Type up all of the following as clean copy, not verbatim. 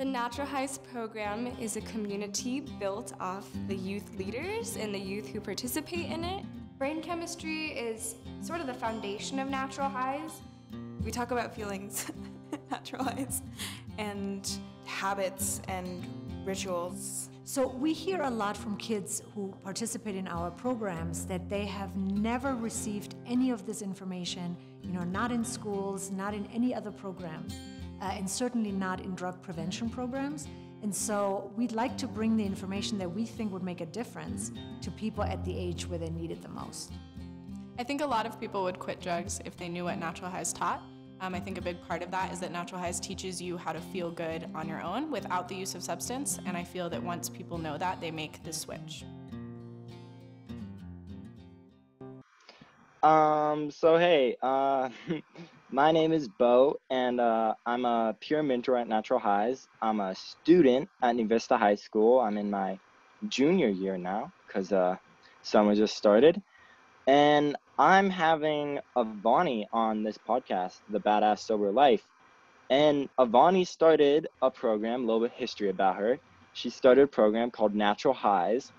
The Natural Highs program is a community built off the youth leaders and the youth who participate in it. Brain chemistry is sort of the foundation of Natural Highs. We talk about feelings, natural highs, and habits and rituals. So we hear a lot from kids who participate in our programs that they have never received any of this information, not in schools, not in any other programs, and certainly not in drug prevention programs. And so we'd like to bring the information that we think would make a difference to people at the age where they need it the most. I think a lot of people would quit drugs if they knew what Natural Highs taught. I think a big part of that is that Natural Highs teaches you how to feel good on your own without the use of substance, and I feel that once people know that, they make the switch. Hey, my name is Beau, and I'm a peer mentor at Natural Highs. I'm a student at New Vista High School. I'm in my junior year now because summer just started. And I'm having Avani on this podcast, The Badass Sober Life. And Avani started a program, a little bit history about her. She started a program called Natural Highs,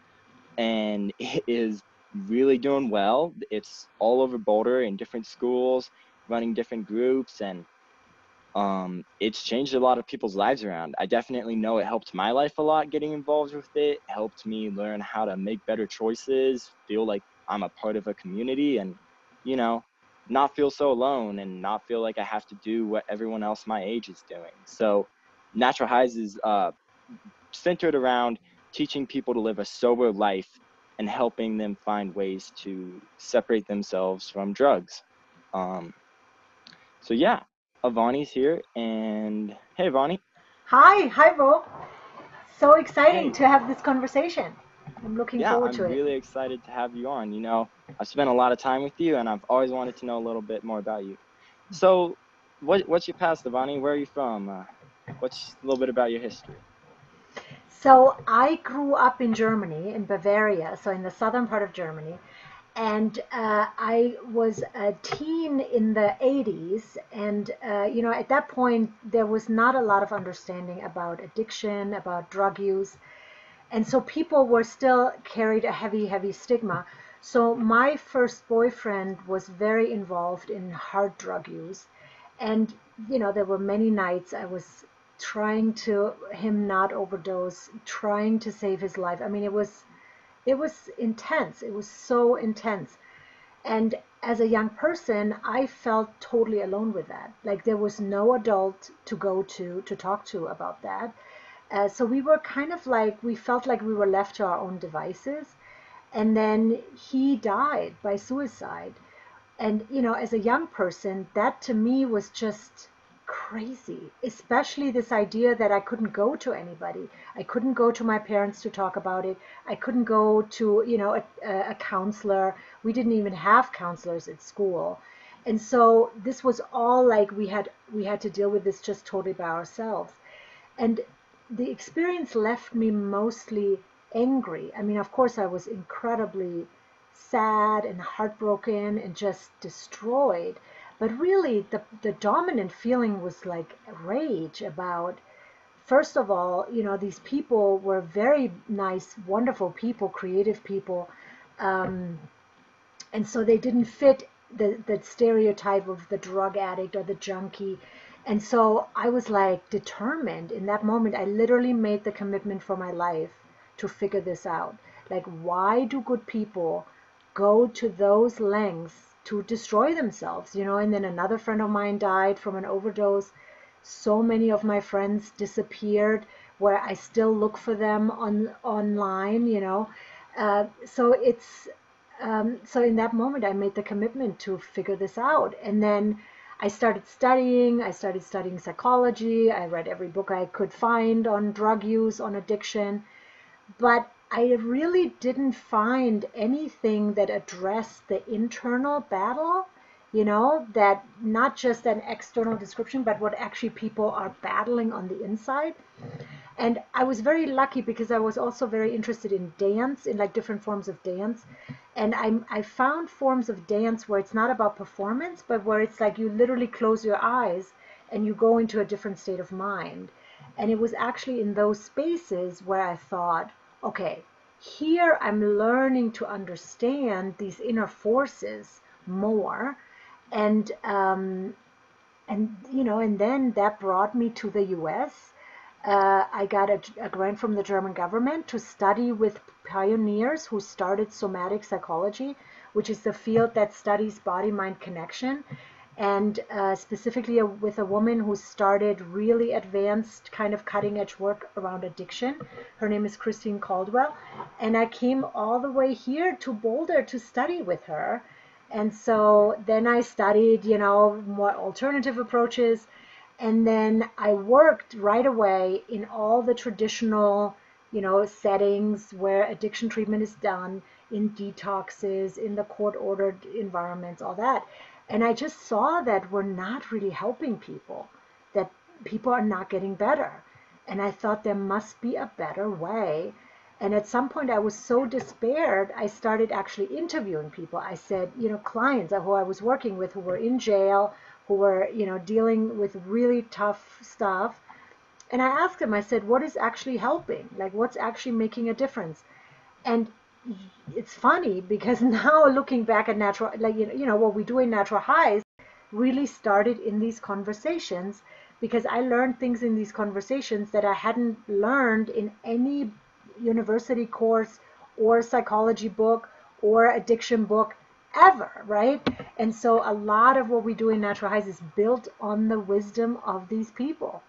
and it is really doing well. It's all over Boulder in different schools, running different groups, and it's changed a lot of people's lives around. I definitely know it helped my life a lot getting involved with it. It helped me learn how to make better choices, feel like I'm a part of a community, and not feel so alone and not feel like I have to do what everyone else my age is doing. So Natural Highs is centered around teaching people to live a sober life and helping them find ways to separate themselves from drugs. So yeah, Avani's here, and hey, Avani. Hi, Beau. So exciting Hey. to have this conversation. I'm looking forward to it. I'm really excited to have you on. I've spent a lot of time with you, and I've always wanted to know a little bit more about you. So, what's your past, Avani? Where are you from? What's a little bit about your history? So I grew up in Germany, in Bavaria, so in the southern part of Germany. And I was a teen in the 80s. And, at that point, there was not a lot of understanding about addiction, about drug use. And so people were still carried a heavy, heavy stigma. So my first boyfriend was very involved in hard drug use. And, there were many nights I was trying to him not overdose, trying to save his life. I mean, it was intense. It was so intense. And as a young person, I felt totally alone with that. Like there was no adult to go to talk to about that. So we were kind of like, we felt like we were left to our own devices. And then he died by suicide. And, as a young person, that to me was just crazy, especially this idea that I couldn't go to anybody. I couldn't go to my parents to talk about it. I couldn't go to, a counselor. We didn't even have counselors at school. And so this was all like we had to deal with this just totally by ourselves. And the experience left me mostly angry. I mean, of course, I was incredibly sad and heartbroken and just destroyed. But really, the dominant feeling was like rage about, first of all, these people were very nice, wonderful people, creative people. And so they didn't fit the stereotype of the drug addict or the junkie. And so I was like determined in that moment. I literally made the commitment for my life to figure this out. Like, why do good people go to those lengths to destroy themselves, and then another friend of mine died from an overdose. So many of my friends disappeared where I still look for them online, so in that moment I made the commitment to figure this out. And then I started studying psychology. I read every book I could find on drug use, on addiction, but I really didn't find anything that addressed the internal battle, that not just an external description, but what actually people are battling on the inside. And I was very lucky because I was also very interested in dance, in like different forms of dance. And I found forms of dance where it's not about performance, but where it's like you literally close your eyes and you go into a different state of mind. And it was actually in those spaces where I thought, okay, here I'm learning to understand these inner forces more. And, and then that brought me to the US. I got a grant from the German government to study with pioneers who started somatic psychology, which is the field that studies body-mind connection, and specifically with a woman who started really advanced kind of cutting-edge work around addiction. Her name is Christine Caldwell, and I came all the way here to Boulder to study with her. And so then I studied, more alternative approaches. And then I worked right away in all the traditional, settings where addiction treatment is done, in detoxes, in the court-ordered environments, all that. And I just saw that we're not really helping people, that people are not getting better. And I thought there must be a better way. And at some point I was so despaired, I started actually interviewing people. I said, clients who I was working with who were in jail, who were, dealing with really tough stuff. And I asked them, I said, what is actually helping? Like, what's actually making a difference? And it's funny because now looking back at natural, like, what we do in Natural Highs really started in these conversations, because I learned things in these conversations that I hadn't learned in any university course or psychology book or addiction book ever, right? And so a lot of what we do in Natural Highs is built on the wisdom of these people.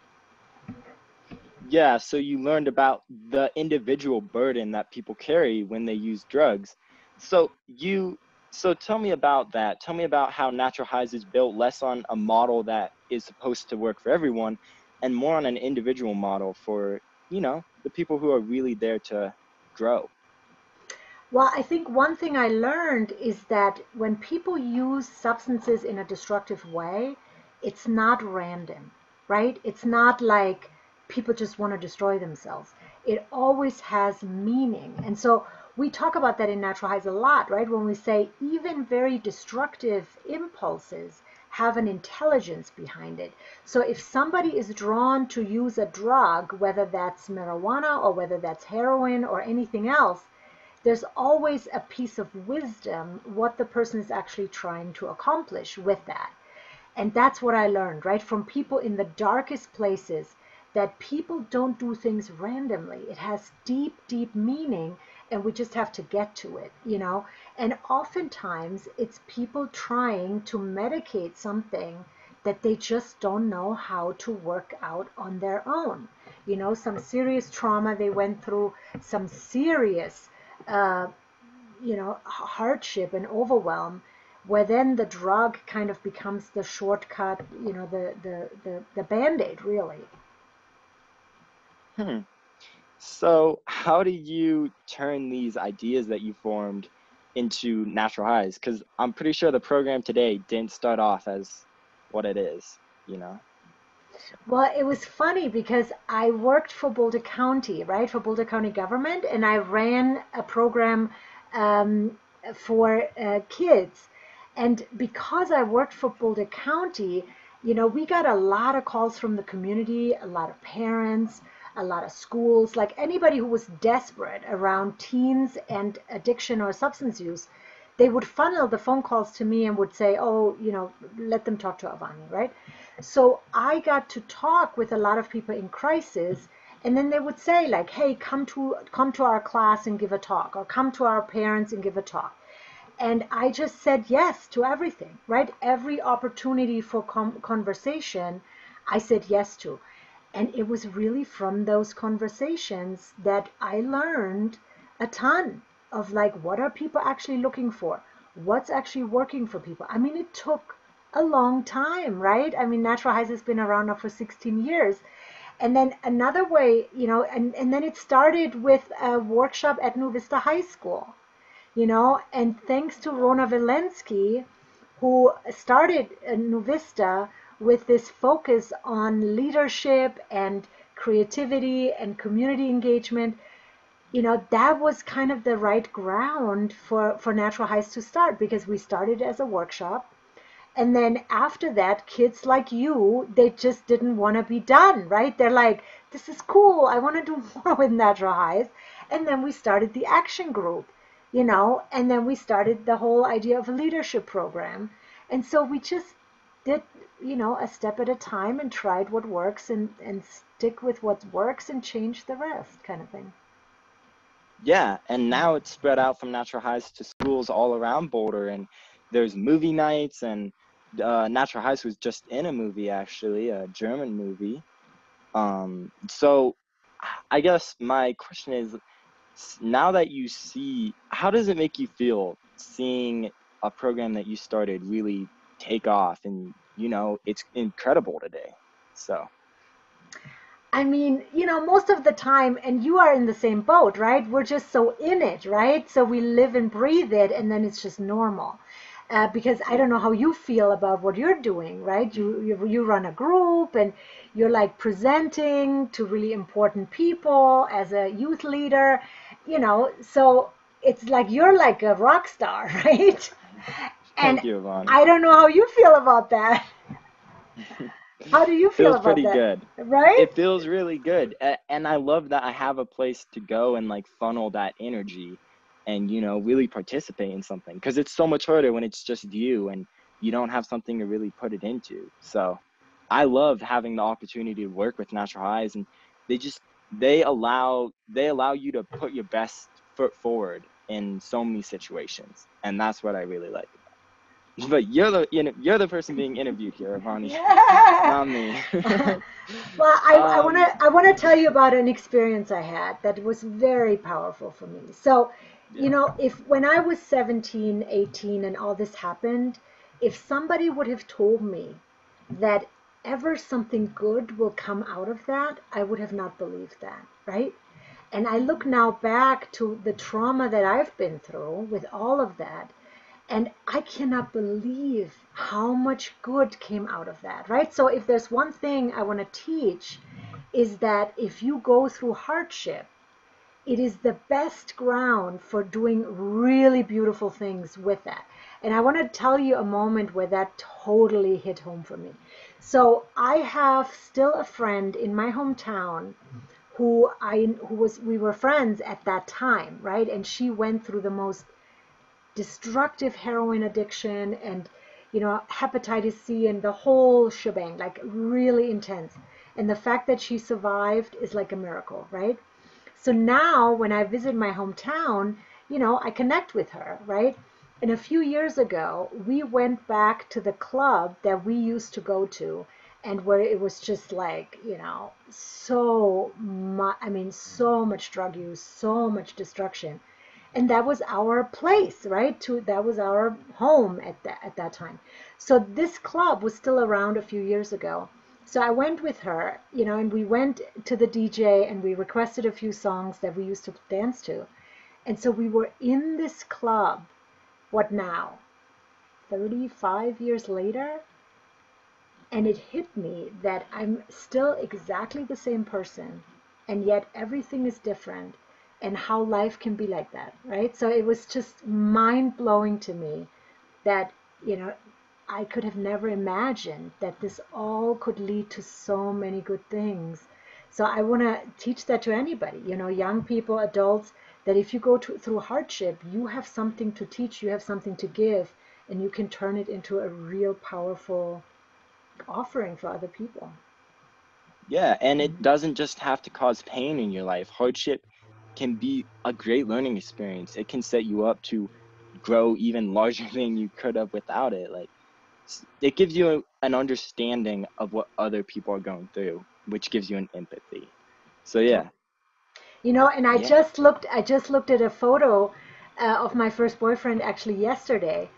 Yeah, so you learned about the individual burden that people carry when they use drugs. So tell me about that. Tell me about how Natural Highs is built less on a model that is supposed to work for everyone and more on an individual model for, the people who are really there to grow. Well, I think one thing I learned is that when people use substances in a destructive way, it's not random, right? It's not like people just want to destroy themselves. It always has meaning. And so we talk about that in Natural Highs a lot, right? When we say even very destructive impulses have an intelligence behind it. So if somebody is drawn to use a drug, whether that's marijuana or whether that's heroin or anything else, there's always a piece of wisdom what the person is actually trying to accomplish with that. And that's what I learned, right, from people in the darkest places, that people don't do things randomly. It has deep, deep meaning, and we just have to get to it, And oftentimes it's people trying to medicate something that they just don't know how to work out on their own. Some serious trauma they went through, some serious hardship and overwhelm, where then the drug kind of becomes the shortcut, the Band-Aid, really. So how do you turn these ideas that you formed into Natural Highs? Because I'm pretty sure the program today didn't start off as what it is, Well, it was funny because I worked for Boulder County, right, for Boulder County government, and I ran a program for kids. And because I worked for Boulder County, we got a lot of calls from the community, a lot of parents, a lot of schools, like anybody who was desperate around teens and addiction or substance use. They would funnel the phone calls to me and would say, oh, let them talk to Avani, right? So I got to talk with a lot of people in crisis, and then they would say, like, hey, come to our class and give a talk, or come to our parents and give a talk. And I just said yes to everything, right? Every opportunity for conversation, I said yes to. And it was really from those conversations that I learned a ton of, like, what are people actually looking for? What's actually working for people? I mean, it took a long time, right? I mean, Natural Highs has been around now for 16 years. And then another way, and then it started with a workshop at New Vista High School, and thanks to Rona Velensky, who started New Vista with this focus on leadership and creativity and community engagement, that was kind of the right ground for Natural Highs to start, because we started as a workshop. And then after that, kids like you, they just didn't want to be done, right? They're like, this is cool. I want to do more with Natural Highs. And then we started the action group, and then we started the whole idea of a leadership program. And so we just did, a step at a time and tried what works and stick with what works and change the rest kind of thing. Yeah, and now it's spread out from Natural Highs to schools all around Boulder, and there's movie nights, and Natural Highs was just in a movie, actually, a German movie. So I guess my question is, now that you see, how does it make you feel seeing a program that you started really take off? And, it's incredible today. So, I mean, most of the time, and you are in the same boat, right? We're just so in it, right? So we live and breathe it, and then it's just normal. Because I don't know how you feel about what you're doing, right? You run a group, and you're like presenting to really important people as a youth leader, So it's like you're like a rock star, right? And thank you, Avani. I don't know how you feel about that. How do you feel Feels about pretty that? good. Right? It feels really good. And I love that I have a place to go and like funnel that energy and, really participate in something, because it's so much harder when it's just you and you don't have something to really put it into. So I love having the opportunity to work with Natural Highs, and they allow you to put your best foot forward in so many situations. And that's what I really like about it. But you're the person being interviewed here, Avani, not me. Well, um I wanna tell you about an experience I had that was very powerful for me. So, yeah. if when I was 17, 18 and all this happened, if somebody would have told me that ever something good will come out of that, I would have not believed that, right? And I look now back to the trauma that I've been through with all of that, and I cannot believe how much good came out of that, right? So if there's one thing I want to teach is that if you go through hardship, it is the best ground for doing really beautiful things with that. And I want to tell you a moment where that totally hit home for me. So I have still a friend in my hometown who we were friends at that time, right? And she went through the most destructive heroin addiction and hepatitis C and the whole shebang, like really intense. And the fact that she survived is like a miracle, right? So now when I visit my hometown, I connect with her, right? And a few years ago, we went back to the club that we used to go to, and where it was just like, so much, I mean, so much drug use, so much destruction. And that was our place, right? That was our home at that time. So this club was still around a few years ago. So I went with her, and we went to the DJ and we requested a few songs that we used to dance to. And so we were in this club, what now? 35 years later? And it hit me that I'm still exactly the same person, and yet everything is different, and how life can be like that, right? So it was just mind blowing to me that, I could have never imagined that this all could lead to so many good things. So I want to teach that to anybody, young people, adults, that if you go through hardship, you have something to teach, you have something to give, and you can turn it into a real powerful offering for other people. Yeah, and it doesn't just have to cause pain in your life. Hardship can be a great learning experience. It can set you up to grow even larger than you could have without it. Like, it gives you an understanding of what other people are going through, which gives you an empathy. So yeah, And yeah, I just looked at a photo of my first boyfriend actually yesterday,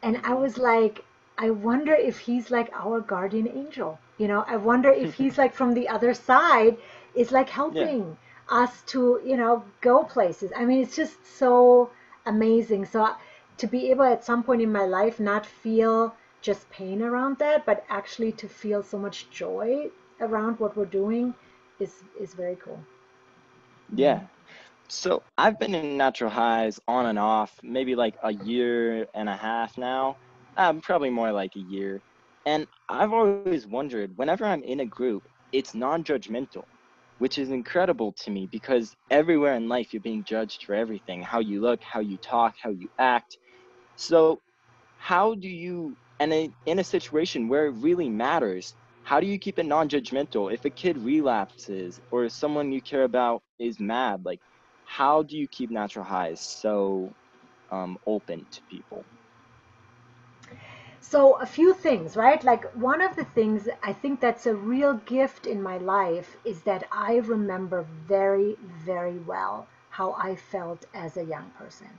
and I was like, I wonder if he's like our guardian angel. I wonder if he's like from the other side, is like yeah, helping us to, go places. I mean, it's just so amazing. So to be able at some point in my life not feel just pain around that, but actually to feel so much joy around what we're doing is very cool. yeah. So I've been in Natural Highs on and off, maybe like a year and a half now. Probably more like a year. And I've always wondered, whenever I'm in a group, it's non-judgmental, which is incredible to me because everywhere in life you're being judged for everything, how you look, how you talk, how you act. So how do you, and in a situation where it really matters, how do you keep it non-judgmental? If a kid relapses or someone you care about is mad, like how do you keep natural highs so open to people? So a few things, right? Like one of the things I think that's a real gift in my life is that I remember very, very well how I felt as a young person.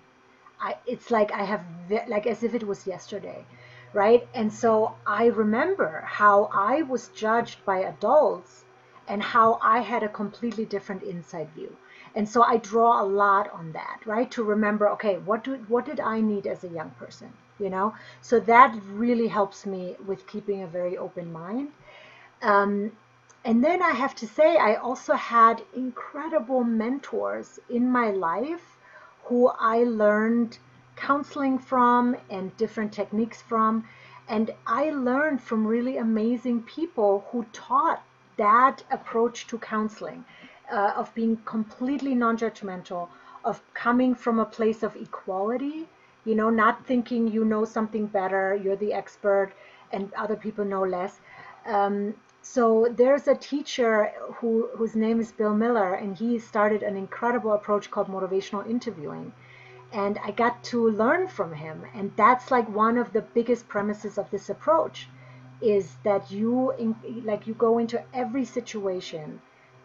It's like I have, like as if it was yesterday, right? And so I remember how I was judged by adults and how I had a completely different inside view. And so I draw a lot on that, right? To remember, okay, what did I need as a young person, you know? So that really helps me with keeping a very open mind. Um, and then I have to say, I also had incredible mentors in my life who I learned counseling from and different techniques from. And I learned from really amazing people who taught that approach to counseling, of being completely non judgmental, of coming from a place of equality, you know, not thinking you know something better, you're the expert, and other people know less. So there's a teacher whose name is Bill Miller, and he started an incredible approach called motivational interviewing. And I got to learn from him. And that's like one of the biggest premises of this approach is that you go into every situation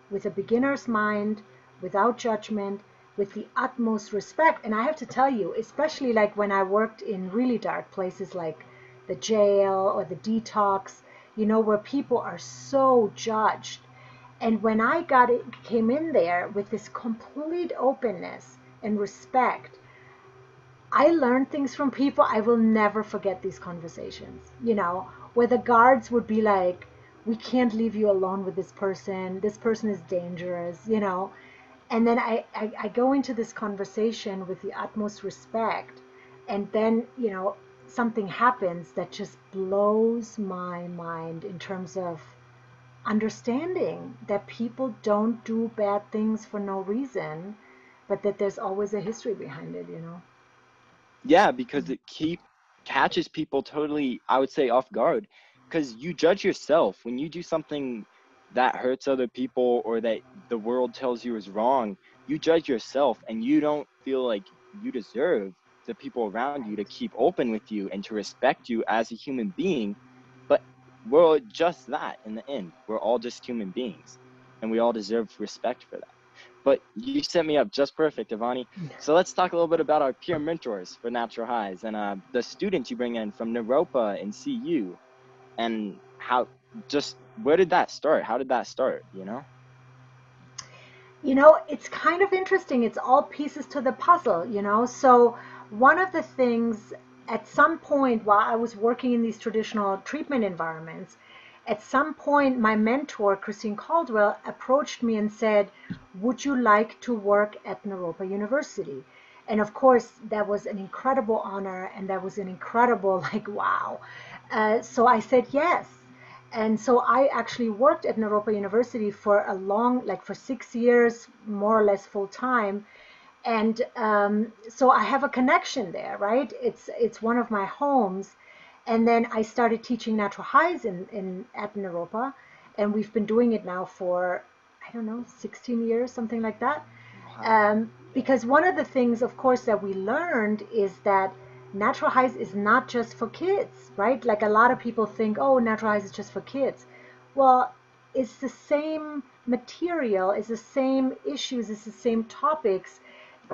with a beginner's mind, without judgment, with the utmost respect. And I have to tell you, especially like when I worked in really dark places like the jail or the detox, you know, where people are so judged. And when came in there with this complete openness and respect, I learned things from people. I will never forget these conversations, you know, where the guards would be like, we can't leave you alone with this person. This person is dangerous, you know. And then I go into this conversation with the utmost respect. And then, you know, something happens that just blows my mind in terms of understanding that people don't do bad things for no reason, but that there's always a history behind it, you know. Yeah, because it keep catches people totally, I would say, off guard. Because you judge yourself when you do something that hurts other people or that the world tells you is wrong. You judge yourself, and you don't feel like you deserve the people around you to keep open with you and to respect you as a human being. But we're just that in the end. We're all just human beings, and we all deserve respect for that. But you set me up just perfect, Avani. So let's talk a little bit about our peer mentors for Natural Highs and the students you bring in from Naropa and CU, and how, just where did that start? How did that start, you know? You know, it's kind of interesting. It's all pieces to the puzzle, you know. So, one of the things at some point while I was working in these traditional treatment environments, at some point my mentor, Christine Caldwell, approached me and said, would you like to work at Naropa University? And of course, that was an incredible honor and that was an incredible, like, wow. So I said yes. And so I actually worked at Naropa University for like for 6 years, more or less full time. And so I have a connection there, right? It's one of my homes. And then I started teaching natural highs at Naropa, and we've been doing it now for, I don't know, 16 years, something like that. Wow. Because one of the things, of course, that we learned is that natural highs is not just for kids, right? Like a lot of people think, oh, natural highs is just for kids. Well, it's the same material, it's the same issues, it's the same topics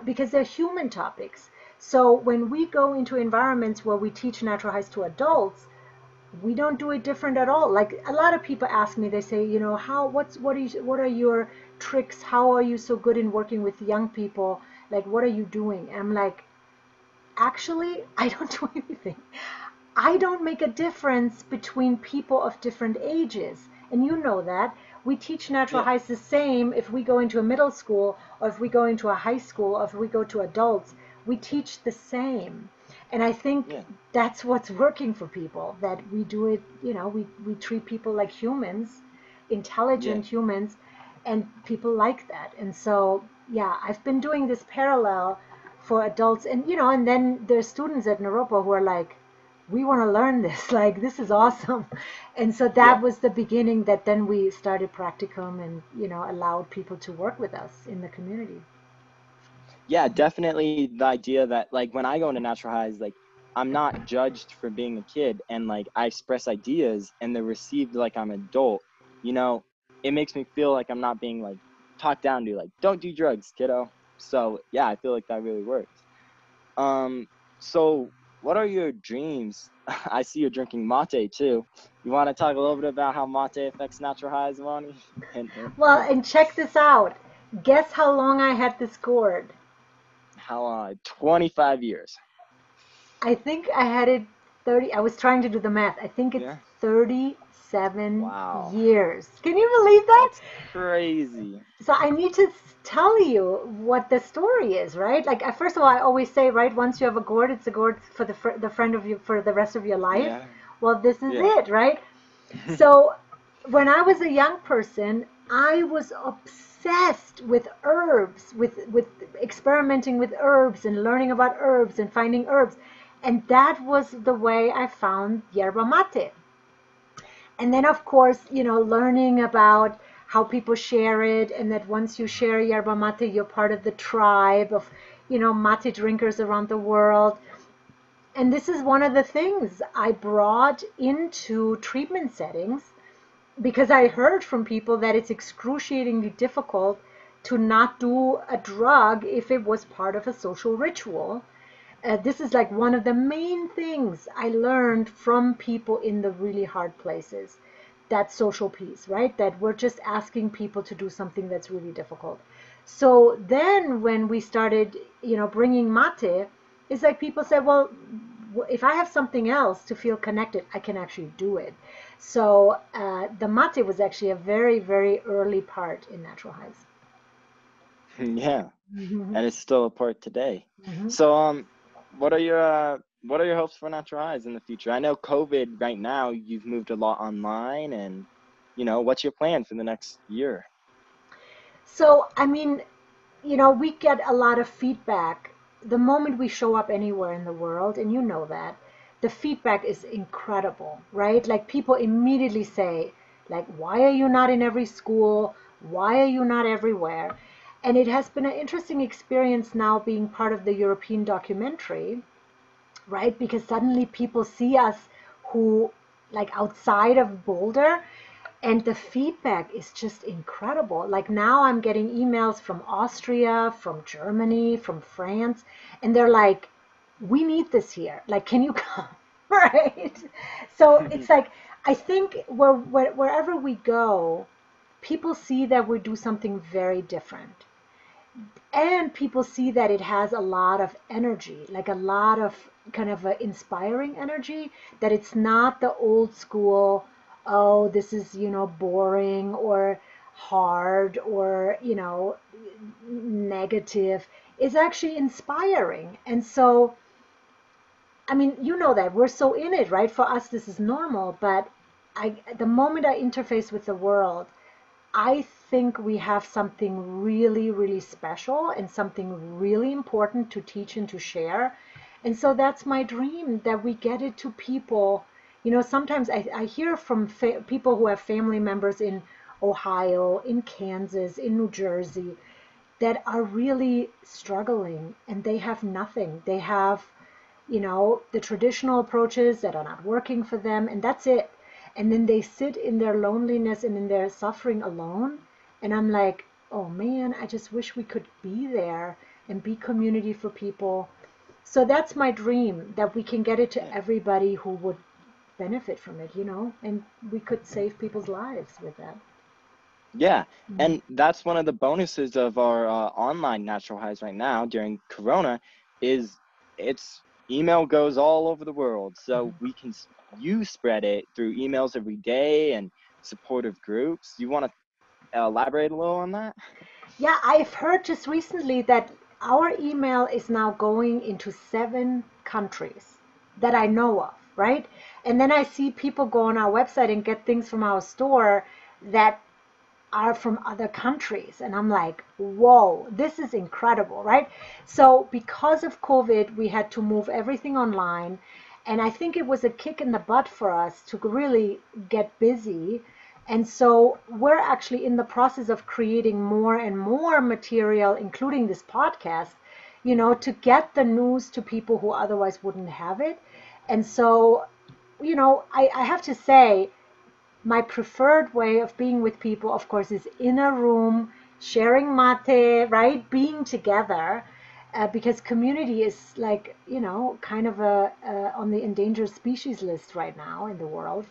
because they're human topics. So when we go into environments where we teach natural highs to adults, we don't do it different at all. Like a lot of people ask me, they say, you know, what are your tricks? How are you so good in working with young people? Like, what are you doing? And I'm like, actually, I don't do anything. I don't make a difference between people of different ages. And you know that. We teach natural Yeah. highs the same if we go into a middle school or if we go into a high school or if we go to adults. We teach the same. And I think Yeah. that's what's working for people, that we do it, we treat people like humans, Yeah. intelligent humans, and people like that. And so, yeah, I've been doing this parallel for adults, and, and then there's students at Naropa who are like, we want to learn this, like, this is awesome. And so Yeah. that was the beginning, that then we started practicum and, allowed people to work with us in the community. Yeah, definitely the idea that like when I go into natural highs, like I'm not judged for being a kid and like I express ideas and they're received like I'm an adult, you know, it makes me feel like I'm not being like talked down to, like, don't do drugs, kiddo. So yeah, I feel like that really works. Um, so what are your dreams? I see you're drinking mate too. You want to talk a little bit about how mate affects natural highs, Avani? Well, and check this out. Guess how long I had this gourd? How 25 years. I think I had it 30. I was trying to do the math. I think it's Yeah. 37 Wow. years. Can you believe that? That's crazy. So I need to tell you what the story is, right? Like, first of all, I always say, right, once you have a gourd, it's a gourd for the friend of you for the rest of your life. Yeah. Well, this is Yeah. it, right? So when I was a young person, I was obsessed with herbs, with experimenting with herbs and learning about herbs and finding herbs. And that was the way I found yerba mate. And then, of course, learning about how people share it, and that once you share yerba mate, you're part of the tribe of, mate drinkers around the world. And this is one of the things I brought into treatment settings, because I heard from people that it's excruciatingly difficult to not do a drug if it was part of a social ritual. This is like one of the main things I learned from people in the really hard places. That social piece, right? That we're just asking people to do something that's really difficult. So then when we started, bringing mate, it's like people said, well, if I have something else to feel connected, I can actually do it. So the mate was actually a very, very early part in Natural Highs. Yeah. Mm-hmm. And it's still a part today. Mm-hmm. So what are your hopes for natural highs in the future? I know COVID right now, you've moved a lot online and what's your plan for the next year? So, I mean, we get a lot of feedback the moment we show up anywhere in the world, and that. The feedback is incredible, right? Like, people immediately say, like, why are you not in every school? Why are you not everywhere? And it has been an interesting experience now being part of the European documentary, right? Because suddenly people see us who, like, outside of Boulder, and the feedback is just incredible. Like, now I'm getting emails from Austria, from Germany, from France, and they're like, we need this here. Like, can you come? Right? So it's like, I think wherever we go, people see that we do something very different. And people see that it has a lot of energy, like a lot of kind of a inspiring energy, that it's not the old school, oh, this is, boring or hard or, negative. It's actually inspiring. And so, I mean, that we're so in it, right? For us, this is normal. But the moment I interface with the world, I think we have something really, really special and something really important to teach and to share. And so that's my dream, that we get it to people. Sometimes I hear from people who have family members in Ohio, in Kansas, in New Jersey, that are really struggling, and they have nothing. They have, the traditional approaches that are not working for them, and that's it. And then they sit in their loneliness and in their suffering alone. And I'm like, oh man, I just wish we could be there and be community for people. So that's my dream, that we can get it to Yeah. everybody who would benefit from it, and we could save people's lives with that. Yeah, Mm. and that's one of the bonuses of our online natural highs right now during Corona is it's email goes all over the world, so we can you spread it through emails every day and supportive groups. You want to elaborate a little on that? Yeah, I've heard just recently that our email is now going into 7 countries that I know of, right? And then I see people go on our website and get things from our store that are from other countries. And I'm like, whoa, this is incredible, right? So because of COVID, we had to move everything online. And I think it was a kick in the butt for us to really get busy. And so we're actually in the process of creating more and more material, including this podcast, to get the news to people who otherwise wouldn't have it. And so, I have to say, my preferred way of being with people, of course, is in a room, sharing mate, right? Being together, because community is like, kind of on the endangered species list right now in the world.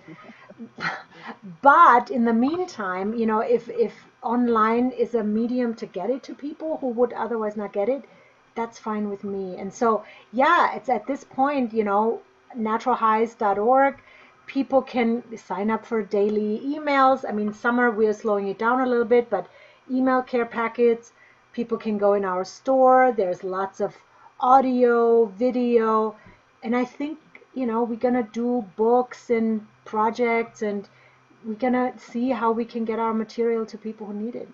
But in the meantime, if online is a medium to get it to people who would otherwise not get it, that's fine with me. And so, yeah, it's at this point, naturalhighs.org. People can sign up for daily emails. I mean, summer we're slowing it down a little bit, but email care packets. People can go in our store. There's lots of audio, video, and I think, we're gonna do books and projects, and we're gonna see how we can get our material to people who need it.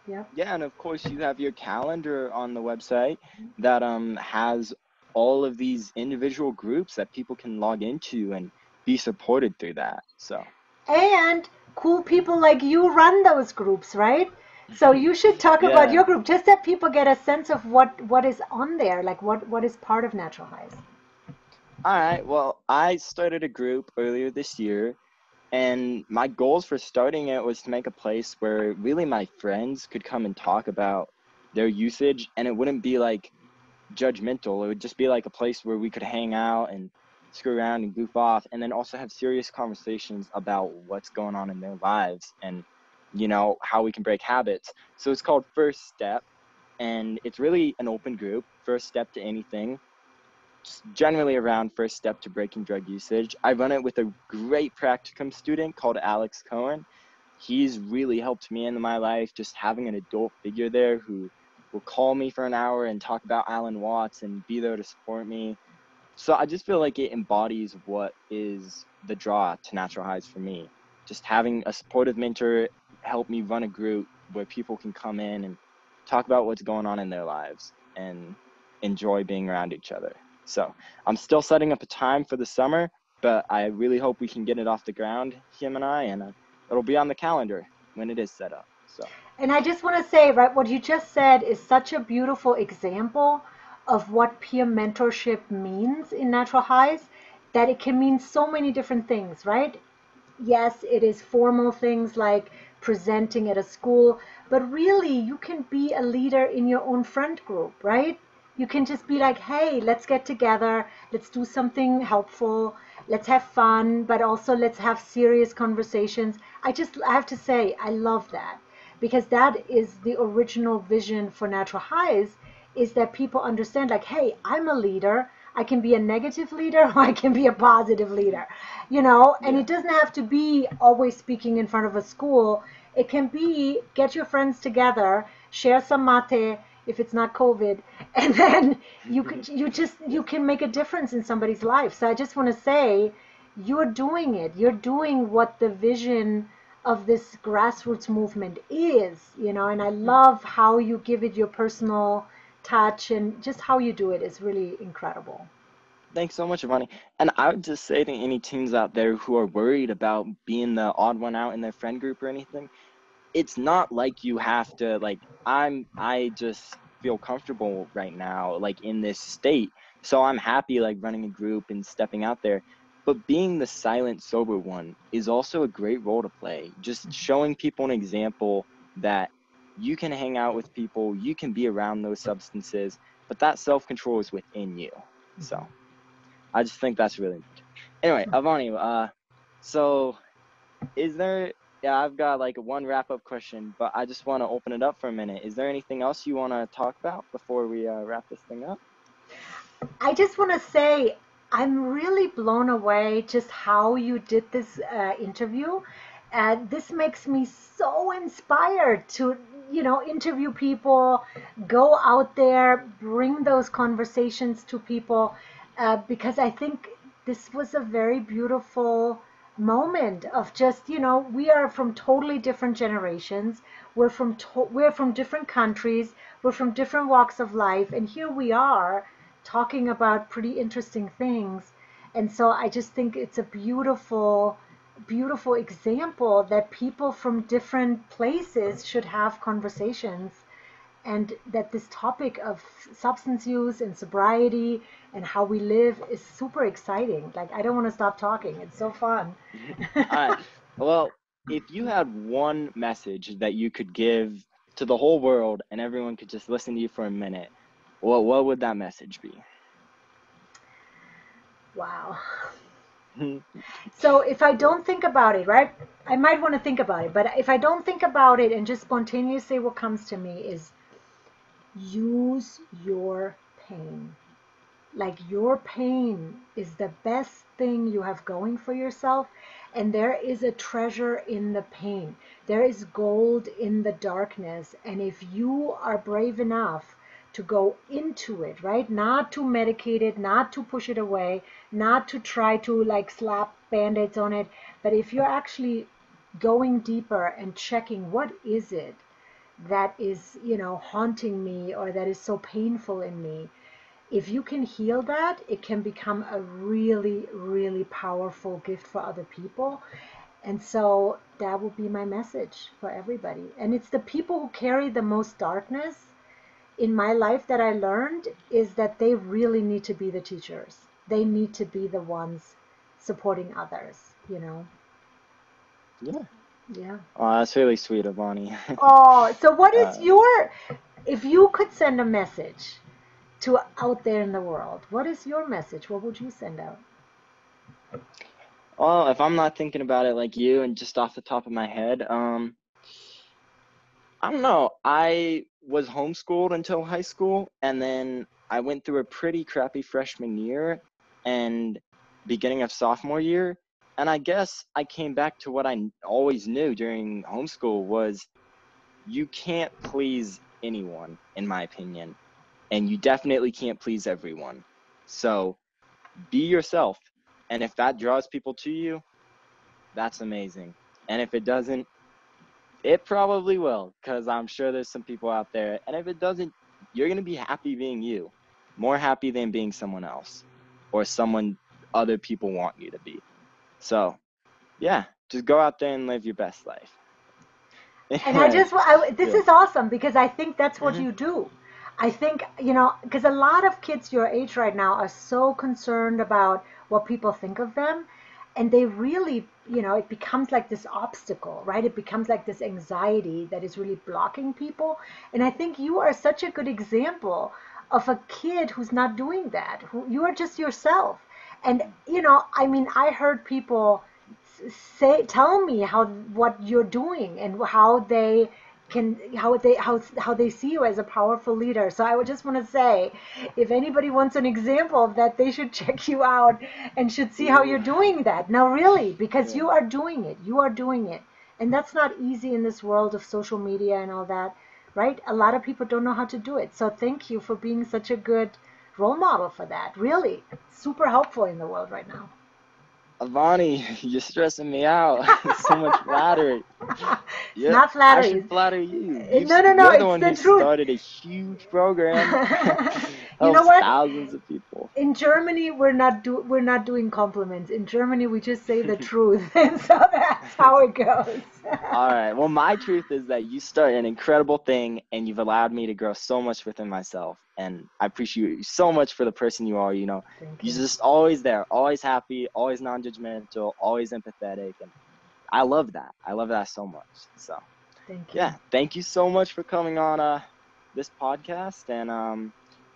Yeah. Yeah, and of course you have your calendar on the website that has all of these individual groups that people can log into and be supported through that. So And cool people like you run those groups, right? So you should talk about yeah. your group, just that people get a sense of what is on there, like what is part of Natural Highs. All right. Well, I started a group earlier this year, and my goals for starting it was to make a place where really my friends could come and talk about their usage, and it wouldn't be like judgmental. It would just be like a place where we could hang out and screw around and goof off, and then also have serious conversations about what's going on in their lives and, how we can break habits. So it's called First Step, and it's really an open group, first step to anything, generally around first step to breaking drug usage. I run it with a great practicum student called Alex Cohen. He's really helped me in my life, just having an adult figure there who will call me for an hour and talk about Alan Watts and be there to support me. So I just feel like it embodies what is the draw to Natural Highs for me. Just having a supportive mentor help me run a group where people can come in and talk about what's going on in their lives and enjoy being around each other. So I'm still setting up a time for the summer, but I really hope we can get it off the ground, him and I, and it'll be on the calendar when it is set up. So. And I just want to say, right, what you just said is such a beautiful example of what peer mentorship means in Natural Highs, that it can mean so many different things, right? Yes, it is formal things like presenting at a school, but really you can be a leader in your own friend group, right? You can just be like, hey, let's get together, let's do something helpful, let's have fun, but also let's have serious conversations. I have to say, I love that, because that is the original vision for Natural Highs, is that people understand, like, hey, I'm a leader. I can be a negative leader or I can be a positive leader, and it doesn't have to be always speaking in front of a school. It can be get your friends together, share some mate if it's not COVID, and then you can make a difference in somebody's life. So I just want to say, you're doing it. You're doing what the vision of this grassroots movement is, and I love how you give it your personal touch, and just how you do it is really incredible. Thanks so much, Avani. And I would just say to any teens out there who are worried about being the odd one out in their friend group or anything, it's not like you have to, like, I just feel comfortable right now, like, in this state. So I'm happy, like, running a group and stepping out there. But being the silent, sober one is also a great role to play. Just showing people an example that you can hang out with people, you can be around those substances, but that self-control is within you. So I just think that's really important. Anyway, Avani, so is there, yeah, I've got like one wrap-up question, but I just want to open it up for a minute. Is there anything else you want to talk about before we wrap this thing up? I just want to say, I'm really blown away just how you did this interview. This makes me so inspired to interview people, go out there, bring those conversations to people, because I think this was a very beautiful moment of just, we are from totally different generations. We're from different countries. We're from different walks of life, and here we are talking about pretty interesting things. And so I just think it's a beautiful example that people from different places should have conversations, and that this topic of substance use and sobriety and how we live is super exciting. Like, I don't want to stop talking. It's so fun. All right. Well, if you had one message that you could give to the whole world and everyone could just listen to you for a minute, what would that message be? Wow. So if I don't think about it, right, I might want to think about it, but if I don't think about it and just spontaneously, what comes to me is use your pain. Like, your pain is the best thing you have going for yourself, and there is a treasure in the pain. There is gold in the darkness, and if you are brave enough to go into it, right, not to medicate it, not to push it away, not to try to like slap band-aids on it, but if you're actually going deeper and checking what is it that is, haunting me, or that is so painful in me, if you can heal that, it can become a really, really powerful gift for other people. And so that will be my message for everybody. And it's the people who carry the most darkness in my life that I learned is that they really need to be the teachers. They need to be the ones supporting others. Yeah. Yeah. Oh, that's really sweet, Avani. Oh, so what is uh, if you could send a message to out there in the world, what is your message? What would you send out? well, if I'm not thinking about it like you and just off the top of my head, I don't know. I was homeschooled until high school, and then I went through a pretty crappy freshman year and beginning of sophomore year. And I guess I came back to what I always knew during homeschool was you can't please anyone, in my opinion, and you definitely can't please everyone. So be yourself. And if that draws people to you, that's amazing. And if it doesn't, it probably will, because I'm sure there's some people out there. And if it doesn't, you're going to be happy being you, more happy than being someone else or someone other people want you to be. So, yeah, just go out there and live your best life. And this Yeah. is awesome because I think that's what Mm-hmm. you do. I think, because a lot of kids your age right now are so concerned about what people think of them. And they really, it becomes like this obstacle, right? It becomes like this anxiety that is really blocking people. And I think you are such a good example of a kid who's not doing that, who you are just yourself. And, I mean, I heard people tell me what you're doing and how they see you as a powerful leader. So I would just want to say, if anybody wants an example of that, they should check you out and should see how Ooh, you're doing that. No, really, because yeah. you are doing it, and that's not easy in this world of social media and all that, right? A lot of people don't know how to do it. So thank you for being such a good role model for that. Really super helpful in the world right now. Avani, you're stressing me out. So much flattery. It's Yeah, not I should flattery. flatter you. No, no, no. You're the It's one the who truth. started a huge program, You know helps what? thousands of people. In Germany, we're not doing compliments. In Germany, we just say the truth, and so that's how it goes. All right. Well, my truth is that you started an incredible thing and you've allowed me to grow so much within myself. And I appreciate you so much for the person you are. Thank You're you. just always there, always happy, always non-judgmental, always empathetic. And I love that. I love that so much. So, Thank you. yeah, thank you so much for coming on this podcast. And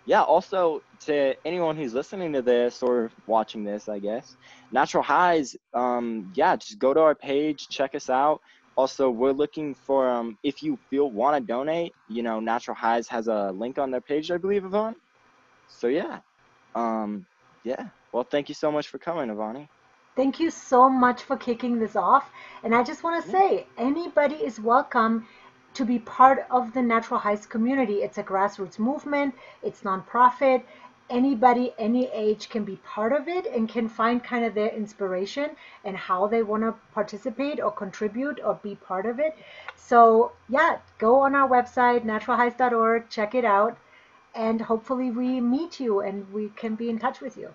yeah, also to anyone who's listening to this or watching this, I guess, Natural Highs, yeah, just go to our page, check us out. Also, we're looking for if you want to donate, Natural Highs has a link on their page, I believe, Yvonne. So yeah. Yeah. Well, thank you so much for coming, Avani. Thank you so much for kicking this off. And I just want to Yeah. say, anybody is welcome. to be part of the Natural Highs community. It's a grassroots movement. It's nonprofit. Anybody, any age can be part of it and can find kind of their inspiration and how they want to participate or contribute or be part of it. So yeah, go on our website, naturalhighs.org, check it out, and hopefully we meet you and we can be in touch with you.